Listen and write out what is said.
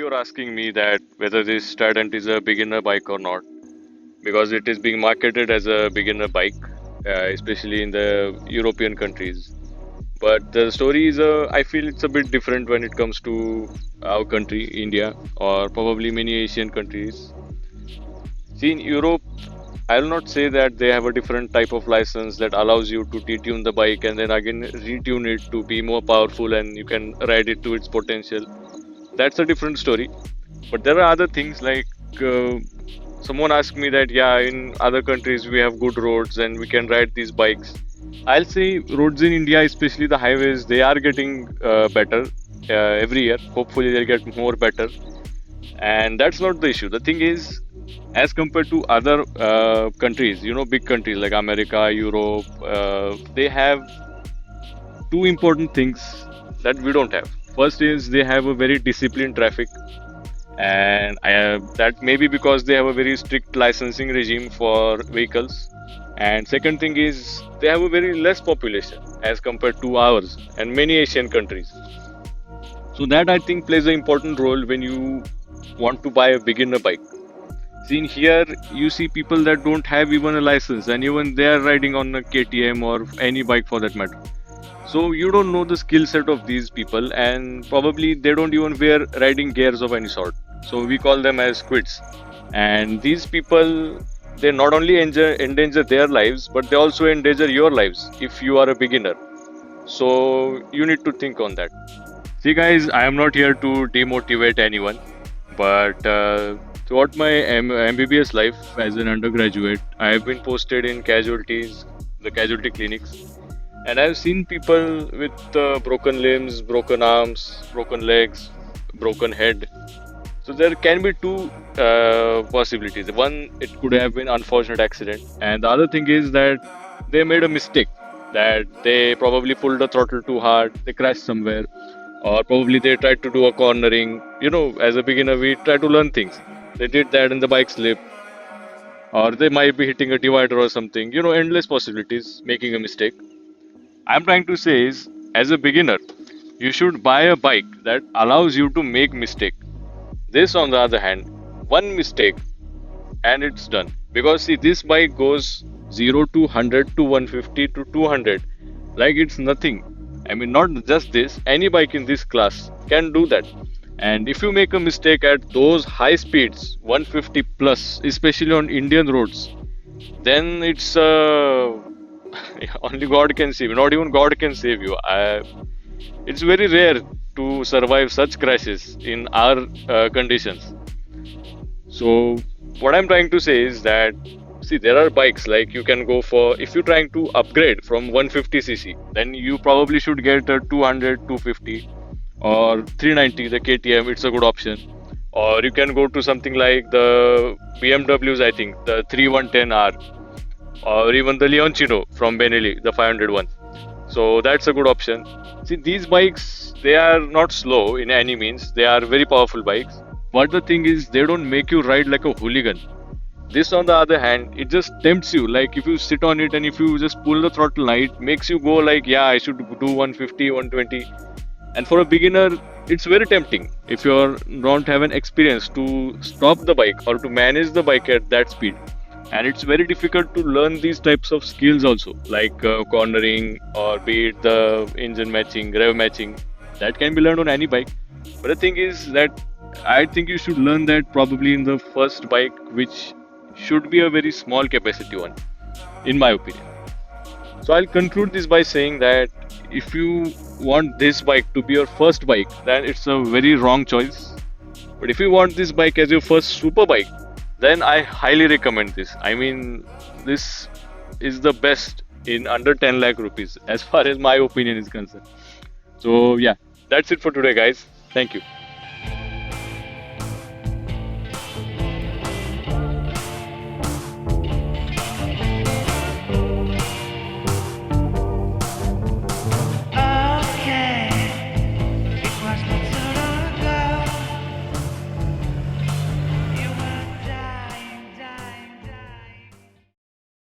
you're asking me that whether this Trident is a beginner bike or not, because it is being marketed as a beginner bike, especially in the European countries. But the story is, I feel it's a bit different when it comes to our country, India, or probably many Asian countries. See, in Europe, I'll not say that they have a different type of license that allows you to detune the bike and then again retune it to be more powerful and you can ride it to its potential. That's a different story. But there are other things like someone asked me that, yeah, in other countries we have good roads and we can ride these bikes. I'll say roads in India, especially the highways, they are getting better every year. Hopefully, they'll get more better. And that's not the issue. The thing is, as compared to other countries, big countries like America, Europe, they have two important things that we don't have. First is they have a very disciplined traffic, and that may be because they have a very strict licensing regime for vehicles. And second thing is they have a very less population as compared to ours and many Asian countries. So that I think plays an important role when you want to buy a beginner bike. See, in here you see people that don't have even a license, and even they are riding on a KTM or any bike for that matter. So you don't know the skill set of these people, and probably they don't even wear riding gears of any sort. So we call them as quids. And these people, they not only endanger their lives, but they also endanger your lives if you are a beginner. So you need to think on that. See, guys, I am not here to demotivate anyone, but throughout my MBBS life as an undergraduate, I have been posted in casualties, the casualty clinics, and I've seen people with broken limbs, broken arms, broken legs, broken head. So there can be two possibilities. One, it could have been unfortunate accident, and the other thing is that they made a mistake. That they probably pulled the throttle too hard, they crashed somewhere, or probably they tried to do a cornering. As a beginner, we try to learn things. They did that and the bike slipped, or they might be hitting a divider or something. Endless possibilities, making a mistake. I'm trying to say is, as a beginner, you should buy a bike that allows you to make mistake. This, on the other hand, one mistake and it's done. Because see, this bike goes 0 to 100 to 150 to 200 like it's nothing. I mean, not just this, any bike in this class can do that. And if you make a mistake at those high speeds, 150 plus, especially on Indian roads, then it's only God can save you. Not even God can save you. It's very rare to survive such crashes in our conditions. So, what I'm trying to say is that, see, there are bikes like you can go for, if you're trying to upgrade from 150cc, then you probably should get a 200, 250 or 390, the KTM, it's a good option. Or you can go to something like the BMWs, I think, the 3110R, or even the Leoncino from Benelli, the 500 one. So that's a good option. See, these bikes, they are not slow in any means, they are very powerful bikes. But the thing is, they don't make you ride like a hooligan. This, on the other hand, it just tempts you. Like if you sit on it and if you just pull the throttle, it makes you go like, yeah, I should do 150, 120. And for a beginner, it's very tempting if you don't have an experience to stop the bike or to manage the bike at that speed. And it's very difficult to learn these types of skills also, like cornering or be it the engine matching, rev matching. That can be learned on any bike. But the thing is that I think you should learn that probably in the first bike, which should be a very small capacity one, in my opinion. So I'll conclude this by saying that if you want this bike to be your first bike, then it's a very wrong choice. But if you want this bike as your first super bike, then I highly recommend this. I mean, this is the best in under 10 lakh rupees as far as my opinion is concerned. So yeah, that's it for today, guys. Thank you.